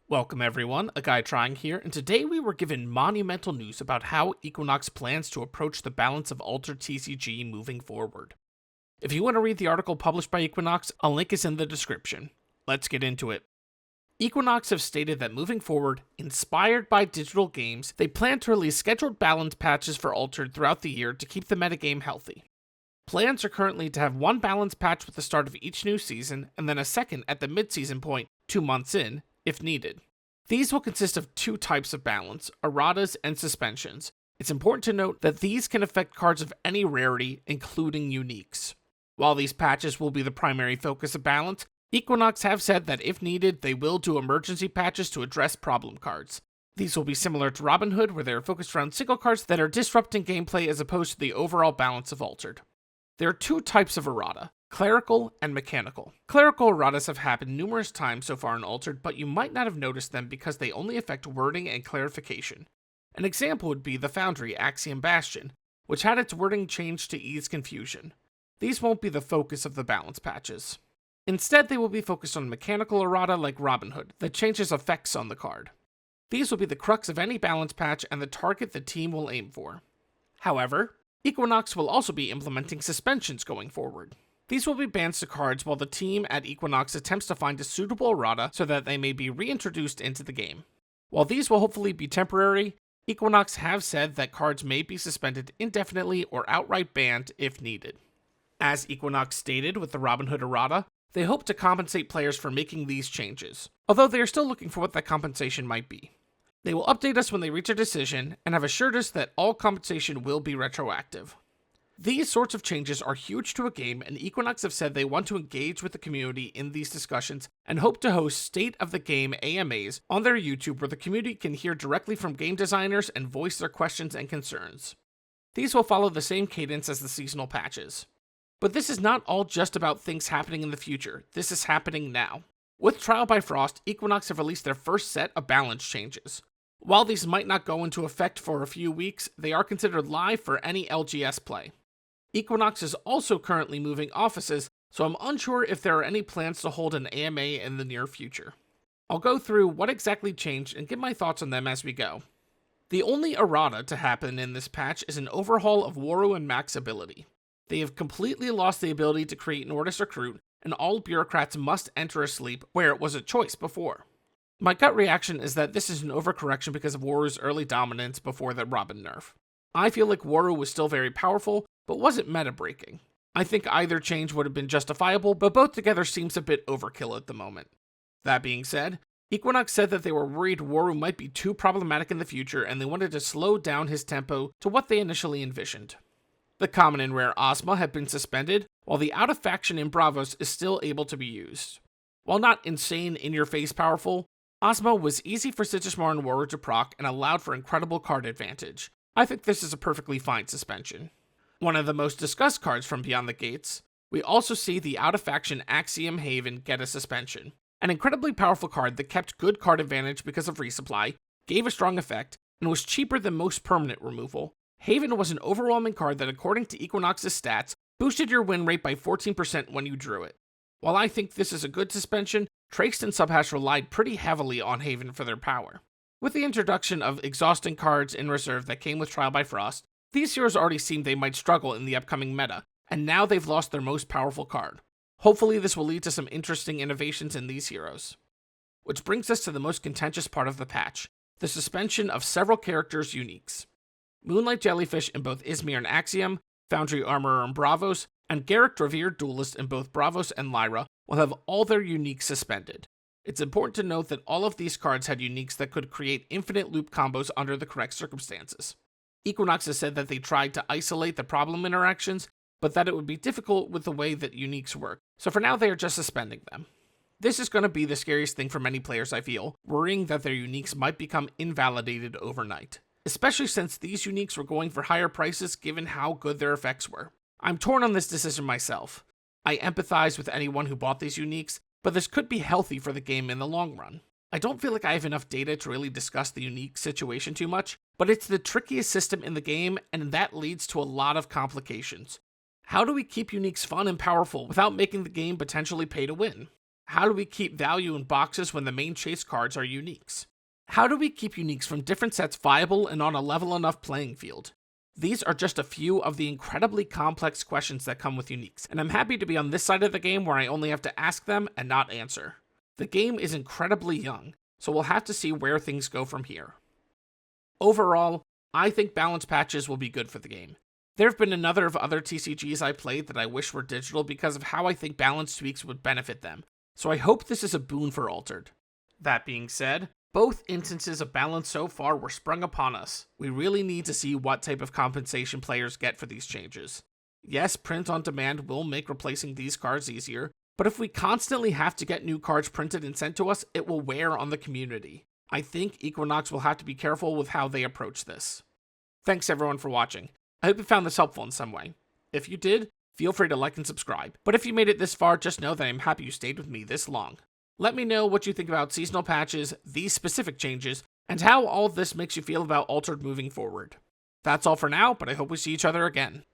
Welcome everyone, A Guy Trying here, and today we were given monumental news about how Equinox plans to approach the balance of Altered TCG moving forward. If you want to read the article published by Equinox, a link is in the description. Let's get into it. Equinox have stated that moving forward, inspired by digital games, they plan to release scheduled balance patches for Altered throughout the year to keep the metagame healthy. Plans are currently to have one balance patch with the start of each new season, and then a second at the mid-season point, 2 months in, if needed. These will consist of two types of balance, erratas and suspensions. It's important to note that these can affect cards of any rarity, including uniques. While these patches will be the primary focus of balance, Equinox have said that if needed, they will do emergency patches to address problem cards. These will be similar to Robin Hood, where they are focused around single cards that are disrupting gameplay as opposed to the overall balance of Altered. There are two types of errata, clerical and mechanical. Clerical erratas have happened numerous times so far in Altered, but you might not have noticed them because they only affect wording and clarification. An example would be the Foundry Axiom Bastion, which had its wording changed to ease confusion. These won't be the focus of the balance patches. Instead, they will be focused on mechanical errata like Robin Hood, that changes effects on the card. These will be the crux of any balance patch and the target the team will aim for. However, Equinox will also be implementing suspensions going forward. These will be bans to cards while the team at Equinox attempts to find a suitable errata so that they may be reintroduced into the game. While these will hopefully be temporary, Equinox have said that cards may be suspended indefinitely or outright banned if needed. As Equinox stated with the Robin Hood errata, they hope to compensate players for making these changes, although they are still looking for what that compensation might be. They will update us when they reach a decision, and have assured us that all compensation will be retroactive. These sorts of changes are huge to a game, and Equinox have said they want to engage with the community in these discussions and hope to host State of the Game AMAs on their YouTube where the community can hear directly from game designers and voice their questions and concerns. These will follow the same cadence as the seasonal patches. But this is not all just about things happening in the future, this is happening now. With Trial by Frost, Equinox have released their first set of balance changes. While these might not go into effect for a few weeks, they are considered live for any LGS play. Equinox is also currently moving offices, so I'm unsure if there are any plans to hold an AMA in the near future. I'll go through what exactly changed and give my thoughts on them as we go. The only errata to happen in this patch is an overhaul of Waru and Mack's ability. They have completely lost the ability to create Nordis Recruit, and all bureaucrats must enter a sleep where it was a choice before. My gut reaction is that this is an overcorrection because of Waru's early dominance before the Robin nerf. I feel like Waru was still very powerful, but wasn't meta-breaking. I think either change would have been justifiable, but both together seems a bit overkill at the moment. That being said, Equinox said that they were worried Waru might be too problematic in the future and they wanted to slow down his tempo to what they initially envisioned. The common and rare Ozma have been suspended, while the out-of-faction in Bravos is still able to be used. While not insane in-your-face powerful, Ozma was easy for Sigistmar and Waru to proc and allowed for incredible card advantage. I think this is a perfectly fine suspension. One of the most discussed cards from Beyond the Gates, we also see the out-of-faction Axiom Haven get a suspension. An incredibly powerful card that kept good card advantage because of resupply, gave a strong effect, and was cheaper than most permanent removal. Haven was an overwhelming card that, according to Equinox's stats, boosted your win rate by 14% when you drew it. While I think this is a good suspension, Traced and Subhash relied pretty heavily on Haven for their power. With the introduction of exhausting cards in reserve that came with Trial by Frost, these heroes already seemed they might struggle in the upcoming meta, and now they've lost their most powerful card. Hopefully this will lead to some interesting innovations in these heroes. Which brings us to the most contentious part of the patch, the suspension of several characters' uniques. Moonlight Jellyfish in both Izmir and Axiom, Foundry Armorer in Bravos, and Garrick Revered Duelist in both Bravos and Lyra will have all their uniques suspended. It's important to note that all of these cards had uniques that could create infinite loop combos under the correct circumstances. Equinox has said that they tried to isolate the problem interactions, but that it would be difficult with the way that uniques work, so for now they are just suspending them. This is going to be the scariest thing for many players, I feel, worrying that their uniques might become invalidated overnight. Especially since these uniques were going for higher prices given how good their effects were. I'm torn on this decision myself. I empathize with anyone who bought these uniques, but this could be healthy for the game in the long run. I don't feel like I have enough data to really discuss the unique situation too much, but it's the trickiest system in the game, and that leads to a lot of complications. How do we keep uniques fun and powerful without making the game potentially pay to win? How do we keep value in boxes when the main chase cards are uniques? How do we keep uniques from different sets viable and on a level enough playing field? These are just a few of the incredibly complex questions that come with uniques, and I'm happy to be on this side of the game where I only have to ask them and not answer. The game is incredibly young, so we'll have to see where things go from here. Overall, I think balance patches will be good for the game. There have been a number of other TCGs I played that I wish were digital because of how I think balance tweaks would benefit them, so I hope this is a boon for Altered. That being said, both instances of balance so far were sprung upon us. We really need to see what type of compensation players get for these changes. Yes, print on demand will make replacing these cards easier, but if we constantly have to get new cards printed and sent to us, it will wear on the community. I think Equinox will have to be careful with how they approach this. Thanks everyone for watching. I hope you found this helpful in some way. If you did, feel free to like and subscribe. But if you made it this far, just know that I'm happy you stayed with me this long. Let me know what you think about seasonal patches, these specific changes, and how all of this makes you feel about Altered moving forward. That's all for now, but I hope we see each other again.